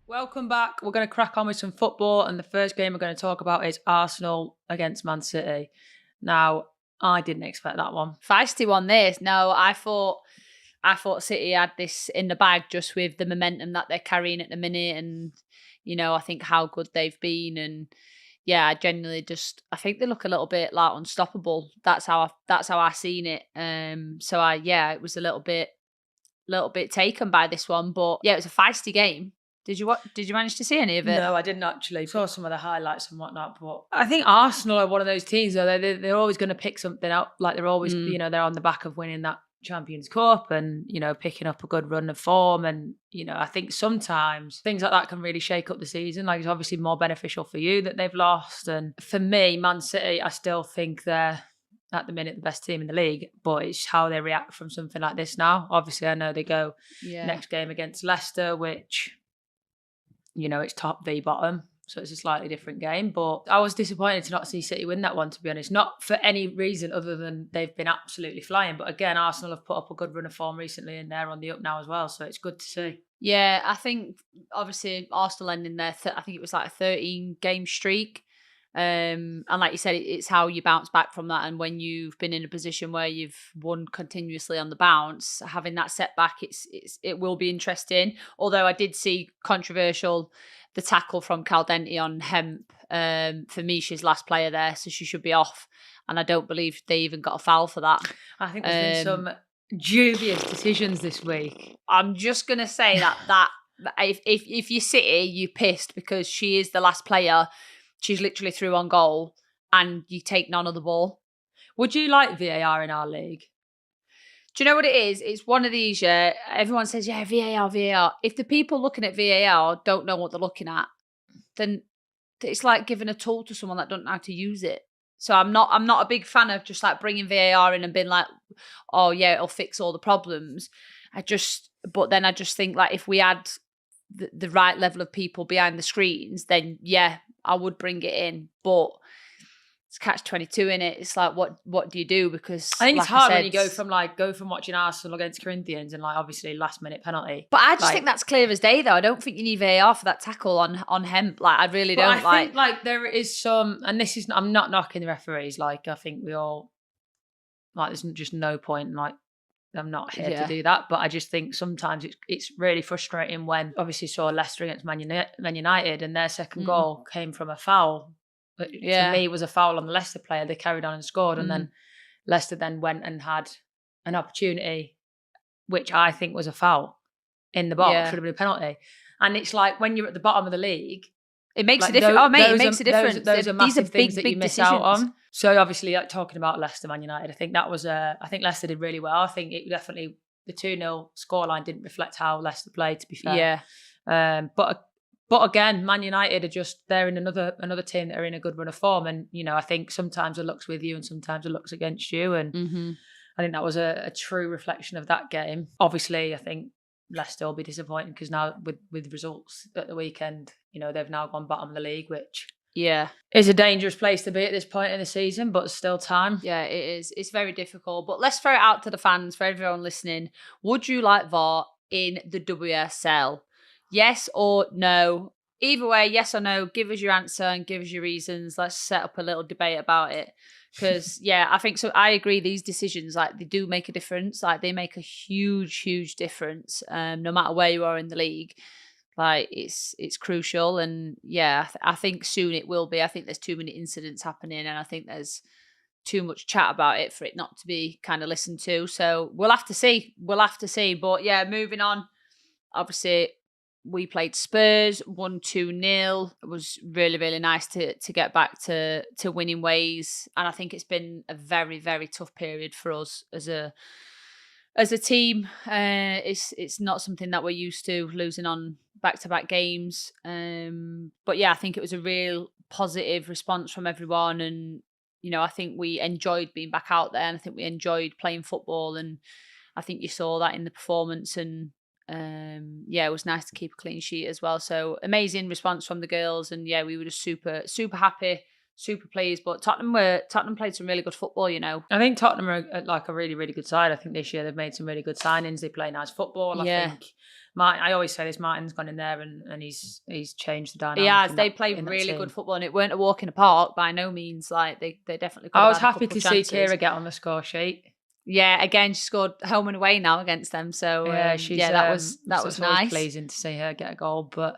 Welcome back. We're going to crack on with some football, and the first game we're going to talk about is Arsenal against Man City. Now, I didn't expect that one. Feisty one, this. No, I thought City had this in the bag just with the momentum that they're carrying at the minute, and I think how good they've been, and I genuinely I think they look a little bit like unstoppable. That's how I seen it. It was a little bit taken by this one, but yeah, it was a feisty game. Did you manage to see any of it? No, I didn't actually. Saw some of the highlights and whatnot, but I think Arsenal are one of those teams though. They're always going to pick something up. Like they're always, they're on the back of winning that Champions Cup and picking up a good run of form. And I think sometimes things like that can really shake up the season. Like it's obviously more beneficial for you that they've lost. And for me, Man City, I still think they're at the minute the best team in the league, but it's how they react from something like this now. Obviously, I know they go next game against Leicester, which it's top v bottom, so it's a slightly different game. But I was disappointed to not see City win that one, to be honest. Not for any reason other than they've been absolutely flying. But again, Arsenal have put up a good run of form recently, and they're on the up now as well. So it's good to see. Yeah, I think obviously Arsenal ending their, I think it was like a 13-game streak. And like you said, it's how you bounce back from that. And when you've been in a position where you've won continuously on the bounce, having that setback, it will be interesting. Although I did see controversial the tackle from Caldenti on Hemp. For me, she's last player there, so she should be off. And I don't believe they even got a foul for that. I think there's been some dubious decisions this week. I'm just gonna say that if you City, you're pissed because she is the last player. She's literally through on goal and you take none of the ball. Would you like VAR in our league? Do you know what it is? It's one of these, everyone says, VAR. If the people looking at VAR don't know what they're looking at, then it's like giving a tool to someone that don't know how to use it. So I'm not a big fan of just like bringing VAR in and being like, oh yeah, it'll fix all the problems. But then I just think like if we had the right level of people behind the screens, then I would bring it in, but it's catch-22 in it. It's like, what do you do? Because I think it's hard when you go from watching Arsenal against Corinthians and like obviously last minute penalty. But I just think that's clear as day though. I don't think you need VAR for that tackle on Hemp. Like I really don't. I think like there is some, and this is, I'm not knocking the referees. Like I think we all like there's just no point. Like I'm not here to do that, but I just think sometimes it's really frustrating when obviously saw Leicester against Man United and their second goal came from a foul. To me, it was a foul on the Leicester player. They carried on and scored, and then Leicester then went and had an opportunity, which I think was a foul in the box, should have been a penalty. And it's like when you're at the bottom of the league, it makes a difference. It makes a difference. Those are massive things that you miss out on. So obviously, like talking about Leicester, Man United, I think that was I think Leicester did really well. I think it definitely the 2-0 scoreline didn't reflect how Leicester played. To be fair, but again, Man United are they're in another team that are in a good run of form, and I think sometimes it looks with you and sometimes it looks against you, and I think that was a true reflection of that game. Obviously, I think Leicester will be disappointed because now with results at the weekend, they've now gone bottom of the league, which is a dangerous place to be at this point in the season, but still time. Yeah, it is. It's very difficult. But let's throw it out to the fans, for everyone listening. Would you like VAR in the Wsl? Yes or no? Either way, yes or no, give us your answer and give us your reasons. Let's set up a little debate about it. Because, I think so. I agree. These decisions, like, they do make a difference. Like, they make a huge, huge difference. No matter where you are in the league, like it's crucial. And I think soon it will be. I think there's too many incidents happening, and I think there's too much chat about it for it not to be kind of listened to. So we'll have to see. But moving on. Obviously, we played Spurs, won 2-0. It was really, really nice to get back to winning ways. And I think it's been a very, very tough period for us as a team. It's not something that we're used to, losing on back-to-back games. But I think it was a real positive response from everyone. And, I think we enjoyed being back out there, and I think we enjoyed playing football. And I think you saw that in the performance, and it was nice to keep a clean sheet as well. So amazing response from the girls, and we were just super, super happy, super pleased. But Tottenham played some really good football. I think Tottenham are like a really, really good side. I think this year they've made some really good signings. They play nice football. I think Martin, I always say this, Martin's gone in there and he's changed the dynamic. He has. They played really good football, and it weren't a walk in the park by no means. Like they definitely could have. I was had a happy couple to see chances. Kira get on the score sheet. Yeah, again, she scored home and away now against them. So that was nice. Pleasing to see her get a goal. But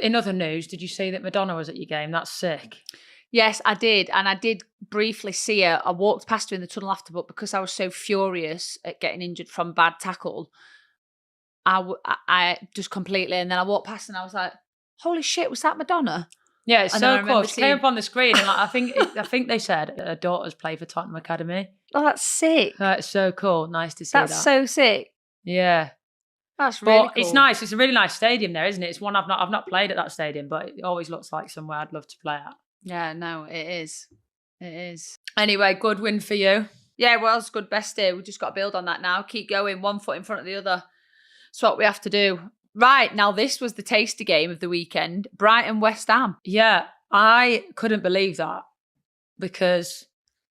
in other news, did you see that Madonna was at your game? That's sick. Yes, I did. And I did briefly see her. I walked past her in the tunnel after, but because I was so furious at getting injured from bad tackle, I just completely, and then I walked past and I was like, holy shit, was that Madonna? Yeah, it's so cool. She came up on the screen and I think they said her daughters play for Tottenham Academy. Oh, that's sick. It's so cool. Nice to see that. That's so sick. Yeah. That's really cool. It's nice. It's a really nice stadium there, isn't it? It's one I've not played at that stadium, but it always looks like somewhere I'd love to play at. Yeah, no, it is. It is. Anyway, good win for you. Yeah, well, it's good best day. We've just got to build on that now. Keep going, one foot in front of the other. That's what we have to do. Right, now this was the tasty game of the weekend. Brighton and West Ham. Yeah, I couldn't believe that because,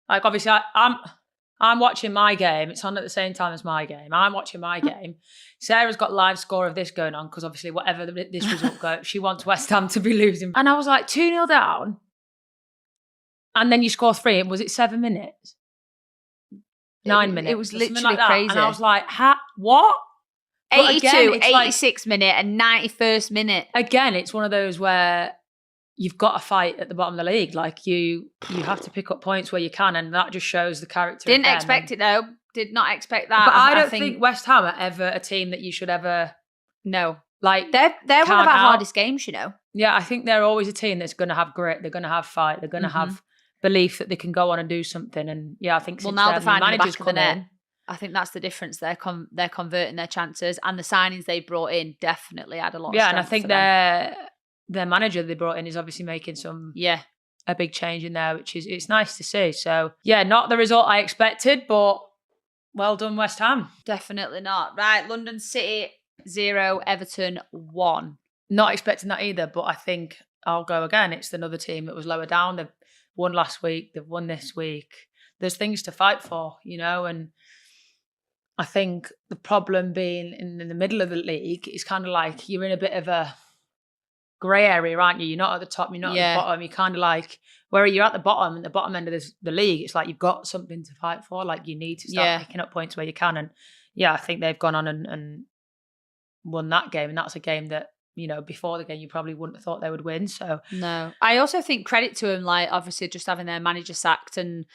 like, obviously I'm watching my game. It's on at the same time as my game. I'm watching my game. Sarah's got live score of this going on because obviously whatever this result goes, she wants West Ham to be losing. And I was like 2-0 down. And then you score 3. Was it 7 minutes? 9 minutes. It was literally like crazy. And I was like, what? 82, again, 86 minute and 91st minute. Again, it's one of those where you've got to fight at the bottom of the league. Like you have to pick up points where you can, and that just shows the character. Didn't expect it though. Did not expect that. But I don't think West Ham are ever a team that you should ever. No, like they're one of our hardest games. You know. Yeah, I think they're always a team that's going to have grit. They're going to have fight. They're going to have belief that they can go on and do something. And yeah, I think now they're finding the back of the net. I think that's the difference. They're converting their chances, and the signings they brought in definitely had a lot. Yeah, of and I think their manager they brought in is obviously making a big change in there, which is it's nice to see. So yeah, not the result I expected, but well done, West Ham. Definitely not. Right, London City 0, Everton 1. Not expecting that either, but I think I'll go again. It's another team that was lower down. They've won last week. They've won this week. There's things to fight for, and I think the problem being in the middle of the league is kind of like you're in a bit of a grey area, aren't you? You're not at the top, you're not at the bottom. You're kind of like, where you're at the bottom, and the bottom end of the league, it's like you've got something to fight for. Like you need to start picking up points where you can. And yeah, I think they've gone on and won that game. And that's a game that, before the game, you probably wouldn't have thought they would win. So no, I also think credit to them, like obviously just having their manager sacked and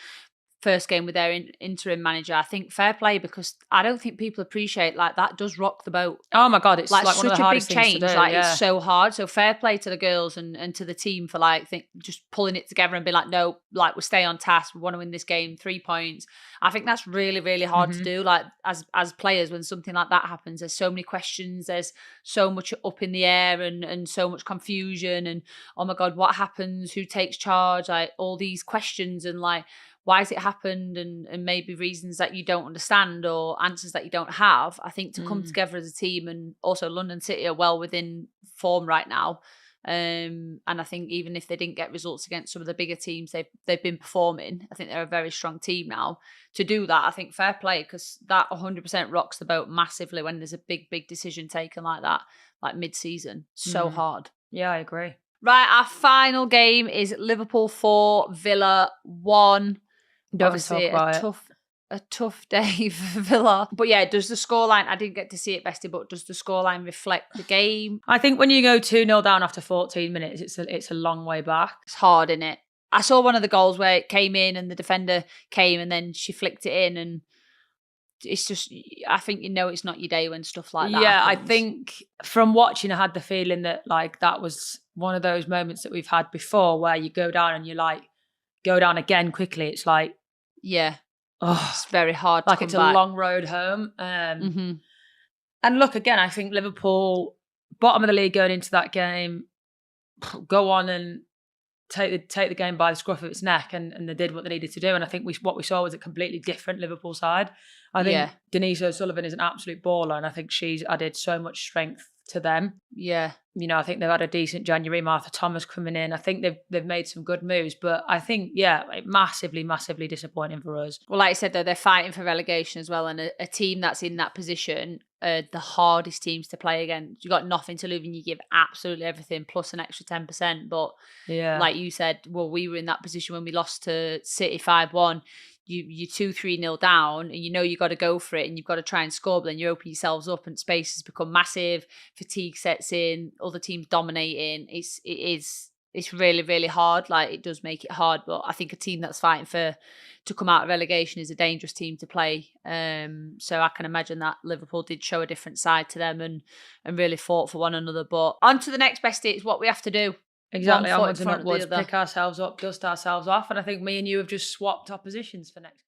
first game with their interim manager. I think fair play, because I don't think people appreciate like that does rock the boat. Oh my God, it's like such one of the hardest a big change. Things to do, It's so hard. So fair play to the girls and to the team for just pulling it together and being like, no, like we'll stay on task. We want to win this game, 3 points. I think that's really, really hard to do. Like as players, when something like that happens, there's so many questions. There's so much up in the air and so much confusion. And oh my God, what happens? Who takes charge? Like all these questions and like, why has it happened, and maybe reasons that you don't understand or answers that you don't have. I think to come together as a team, and also London City are well within form right now. And I think even if they didn't get results against some of the bigger teams, they've been performing. I think they're a very strong team now. To do that, I think fair play, because that 100% rocks the boat massively when there's a big decision taken like that, like mid-season. So hard. Yeah, I agree. Right, our final game is Liverpool 4, Villa 1. Obviously, a tough day for Villa. But yeah, does the scoreline, I didn't get to see it, Bestie, but does the scoreline reflect the game? I think when you go 2-0 down after 14 minutes, it's a long way back. It's hard, isn't it? I saw one of the goals where it came in and the defender came and then she flicked it in, and it's just, I think it's not your day when stuff like that happens. I think from watching, I had the feeling that like that was one of those moments that we've had before where you go down and you like go down again quickly. It's like, it's very hard to like come it's back. A long road home. And look, again, I think Liverpool, bottom of the league going into that game, go on and take the game by the scruff of its neck, and they did what they needed to do. And I think what we saw was a completely different Liverpool side. I think Denise O'Sullivan is an absolute baller, and I think she's added so much strength to them. Yeah. You know, I think they've had a decent January. Martha Thomas coming in. I think they've made some good moves, but I think, yeah, massively, massively disappointing for us. Well, like I said, though, they're fighting for relegation as well, and a team that's in that position, the hardest teams to play against. You got nothing to lose, and you give absolutely everything plus an extra 10%. But yeah, like you said, well, we were in that position when we lost to City 5-1. You 2-3-0 down, and you know you got to go for it, and you've got to try and score, but then you open yourselves up, and spaces become massive. Fatigue sets in. Other teams dominating. It's really, really hard. Like, it does make it hard, but I think a team that's fighting to come out of relegation is a dangerous team to play. So I can imagine that Liverpool did show a different side to them and really fought for one another. But on to the next best. It's what we have to do. Exactly. Onwards and upwards, pick ourselves up, dust ourselves off. And I think me and you have just swapped our positions for next.